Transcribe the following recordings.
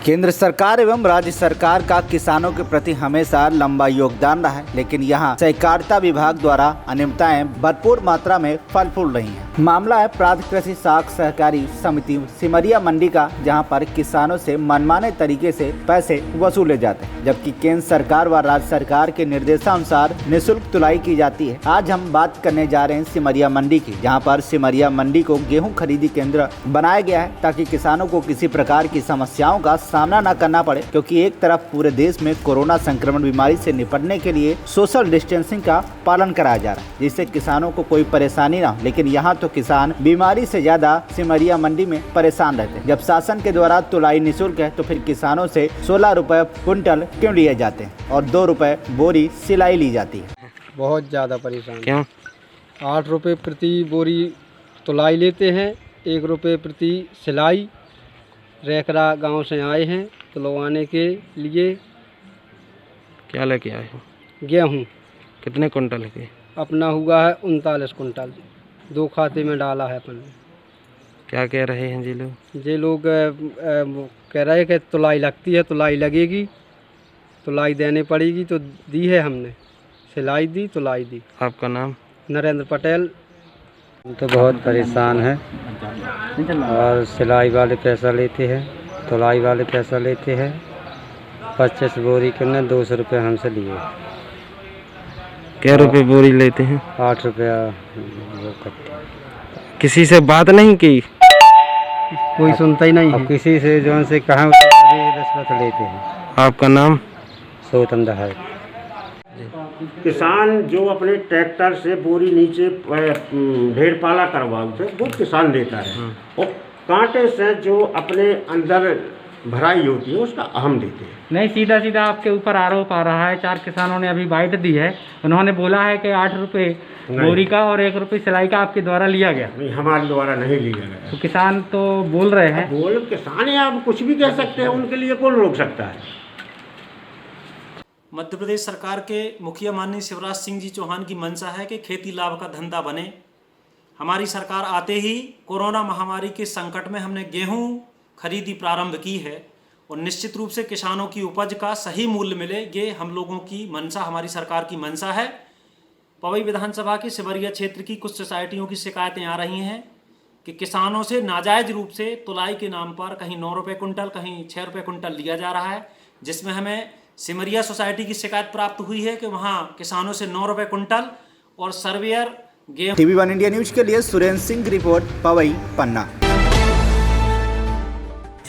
केंद्र सरकार एवं राज्य सरकार का किसानों के प्रति हमेशा लंबा योगदान रहा है, लेकिन यहाँ सहकारिता विभाग द्वारा अनियमितताएं भरपूर मात्रा में फल फूल रही हैं। मामला है प्रांत कृषि साख सहकारी समिति सिमरिया मंडी का, जहाँ पर किसानों से मनमाने तरीके से पैसे वसूले जाते हैं, जबकि केंद्र सरकार व राज्य सरकार के निर्देशानुसार निःशुल्क तुलाई की जाती है। आज हम बात करने जा रहे हैं सिमरिया मंडी की, जहाँ पर सिमरिया मंडी को गेहूं खरीदी केंद्र बनाया गया है ताकि किसानों को किसी प्रकार की समस्याओं का सामना न करना पड़े, क्योंकि एक तरफ पूरे देश में कोरोना संक्रमण बीमारी से निपटने के लिए सोशल डिस्टेंसिंग का पालन कराया जा रहा है, जिससे किसानों को कोई परेशानी ना हो। लेकिन यहाँ तो किसान बीमारी से ज्यादा सिमरिया मंडी में परेशान रहते हैं। जब शासन के द्वारा तुलाई निःशुल्क है तो फिर किसानों से 16 रुपए क्विंटल क्यों लिए जाते हैं और 2 रुपए बोरी सिलाई ली जाती है। बहुत ज़्यादा परेशान। क्यों? 8 रुपये प्रति बोरी तुलाई लेते हैं, 1 रुपये प्रति सिलाई। रैकरा गांव से आए हैं तुलवाने के लिए। क्या लेके आए हो? गेहूँ कितने कुंटल के? अपना हुआ है 39 कुंटल, 2 खाते में डाला है अपन ने। क्या कह रहे हैं जी लोग? ये लोग कह रहे हैं कि तुलाई लगती है, तुलाई लगेगी, तुलाई देने पड़ेगी, तो दी है हमने, सिलाई दी, तुलाई दी। आपका नाम? नरेंद्र पटेल। हम तो बहुत परेशान हैं और सिलाई वाले पैसा लेते हैं, तुलाई वाले पैसा लेते हैं। 25 बोरी के ने 200 रुपये हमसे लिए। क्या रुपए बोरी लेते हैं? 8 रुपया वो करते हैं। किसी से बात नहीं की? कोई सुनता ही नहीं अब है। किसी से जो से कहा उससे रिश्वत लेते हैं। आपका नाम? सोतम दहाड़। किसान जो अपने ट्रैक्टर से बोरी नीचे ढेर पाला करवाते वो किसान देता है, और कांटे से जो अपने अंदर भराई होती है उसका हम देते हैं। नहीं, सीधा सीधा आपके ऊपर आरोप आ रहा है। 4 किसानों ने अभी बाइट दी है, उन्होंने बोला है कि 8 रुपये बोरी का और 1 रुपये सिलाई का आपके द्वारा लिया गया। नहीं, हमारे द्वारा नहीं लिया गया। तो किसान तो बोल रहे हैं। बोल किसान है, आप कुछ भी कह सकते हैं, उनके लिए कौन रोक सकता है। मध्य प्रदेश सरकार के मुखिया माननीय शिवराज सिंह जी चौहान की मंशा है कि खेती लाभ का धंधा बने। हमारी सरकार आते ही कोरोना महामारी के संकट में हमने गेहूं खरीदी प्रारंभ की है, और निश्चित रूप से किसानों की उपज का सही मूल्य मिले, ये हम लोगों की मंशा, हमारी सरकार की मंशा है। पवई विधानसभा के सिमरिया क्षेत्र की कुछ सोसाइटियों की शिकायतें आ रही हैं कि किसानों से नाजायज रूप से तुलाई के नाम पर कहीं 9 रुपये कुंटल, कहीं 6 रुपये कुंटल लिया जा रहा है, जिसमें हमें सिमरिया सोसाइटी की शिकायत प्राप्त हुई है कि वहाँ किसानों से 9 रुपये कुंटल और सर्वेयर गेहूं। TV1 इंडिया न्यूज के लिए सुरेंद्र सिंह की रिपोर्ट, पवई पन्ना।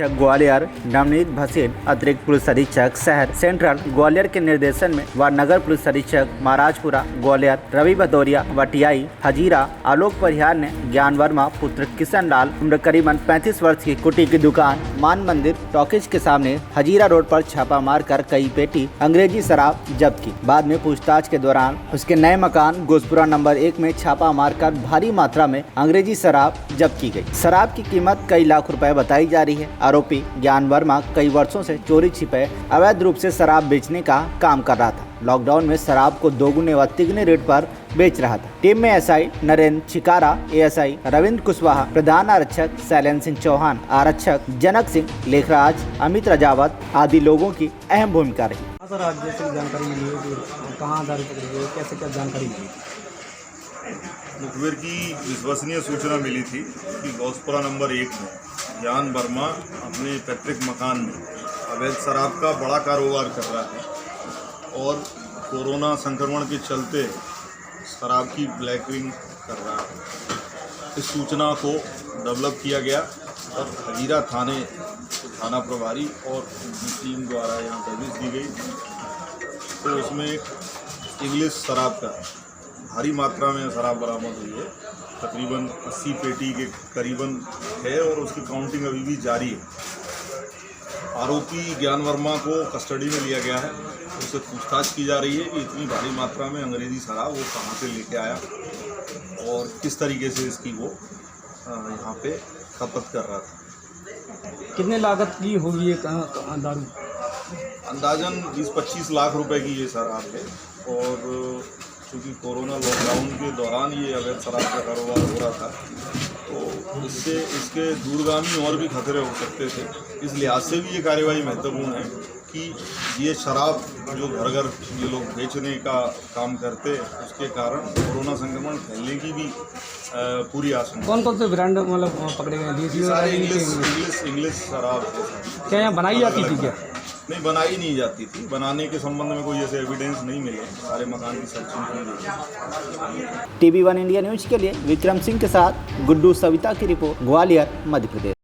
ग्वालियर नवनीत भसीन अतिरिक्त पुलिस अधीक्षक शहर सेंट्रल ग्वालियर के निर्देशन में व नगर पुलिस अधीक्षक महाराजपुरा ग्वालियर रवि भदौरिया व टीआई हजीरा आलोक परिहार ने ज्ञान वर्मा पुत्र किशन लाल उम्र करीबन 35 वर्ष की कुटी की दुकान मान मंदिर टॉकीज के सामने हजीरा रोड पर छापा मारकर कई पेटी अंग्रेजी शराब जब्त की। बाद में पूछताछ के दौरान उसके नए मकान घोषपुरा नंबर 1 में छापा मारकर भारी मात्रा में अंग्रेजी शराब जब्त की गई। शराब की कीमत कई लाख रुपए बताई जा रही है। आरोपी ज्ञान वर्मा कई वर्षों से चोरी छिपे अवैध रूप से शराब बेचने का काम कर रहा था। लॉकडाउन में शराब को दोगुने व तिगुने रेट पर बेच रहा था। टीम में एसआई नरेंद्र छिकारा, एएसआई रविंद्र कुशवाहा, प्रधान आरक्षक शैलेंद्र सिंह चौहान, आरक्षक जनक सिंह, लेखराज, अमित राजावत आदि लोगों की अहम भूमिका रही। सर, आज जैसे जानकारी मिली है, कहाँ दारू पकड़ी है, कैसे क्या जानकारी मिली? मुखबिर की विश्वसनीय सूचना मिली थी कि घोषपुरा नंबर 1 में ज्ञान वर्मा अपने पैतृक मकान में अवैध शराब का बड़ा कारोबार कर रहा है और कोरोना संक्रमण के चलते शराब की ब्लैकलिंग कर रहा है। इस सूचना को डेवलप किया गया और हजीरा थाना प्रभारी और उनकी टीम द्वारा यहाँ दबिश दी गई, तो उसमें एक इंग्लिश शराब का भारी मात्रा में शराब बरामद हुई है। तकरीबन 80 पेटी के करीबन है और उसकी काउंटिंग अभी भी जारी है। आरोपी ज्ञान वर्मा को कस्टडी में लिया गया है, उससे पूछताछ की जा रही है कि इतनी भारी मात्रा में अंग्रेजी शराब वो कहाँ से लेके आया और किस तरीके से इसकी वो यहाँ पे खपत कर रहा था। कितने लागत की होगी ये दारू? अंदाजन 20-25 लाख रुपए की ये शराब है और क्योंकि कोरोना लॉकडाउन के दौरान ये अवैध शराब का कारोबार हो रहा था, तो इससे इसके दूरगामी और भी खतरे हो सकते थे। इस लिहाज से भी ये कार्यवाही महत्वपूर्ण है कि ये शराब जो घर घर ये लोग बेचने का काम करते, उसके कारण कोरोना संक्रमण फैलने की भी पूरी आशंका। कौन कौन से ब्रांड मतलब पकड़े गए देसी सारे इंग्लिश शराब है। क्या यहाँ बनाई जाती थी क्या? नहीं, बनाई नहीं जाती थी। बनाने के संबंध में कोई ऐसे एविडेंस नहीं मिले। सारे मकान की सर्चिंग की गई। TV1 इंडिया न्यूज के लिए विक्रम सिंह के साथ गुड्डू सविता की रिपोर्ट, ग्वालियर, मध्य प्रदेश।